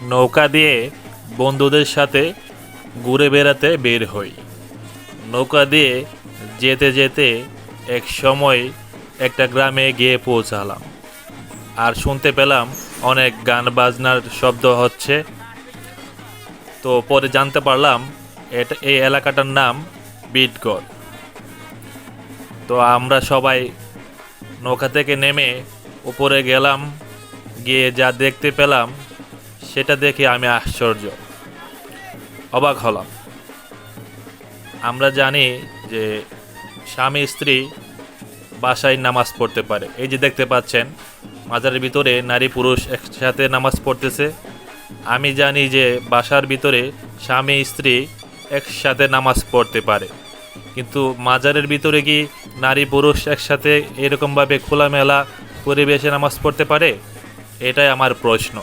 নৌকা দিয়ে বন্ধুদের সাথে ঘুরে বেড়াতে বের হই। নৌকা দিয়ে যেতে যেতে এক সময় একটা গ্রামে গিয়ে পৌঁছালাম, আর শুনতে পেলাম অনেক গান বাজনার শব্দ হচ্ছে। তো পরে জানতে পারলাম এই এলাকাটার নাম বিটগড়। তো আমরা সবাই নৌকা থেকে নেমে উপরে গেলাম, গিয়ে যা দেখতে পেলাম সেটা দেখে আমি অবাক হলাম। আমরা জানি যে স্বামী স্ত্রী বাসায় নামাজ পড়তে পারে। এই যে দেখতে পাচ্ছেন মাজারের ভিতরে নারী পুরুষ একসাথে নামাজ পড়তেছে। আমি জানি যে বাসার ভিতরে স্বামী স্ত্রী একসাথে নামাজ পড়তে পারে, কিন্তু মাজারের ভিতরে কি নারী পুরুষ একসাথে এরকমভাবে খোলামেলা পরিবেশে নামাজ পড়তে পারে? এটাই আমার প্রশ্ন।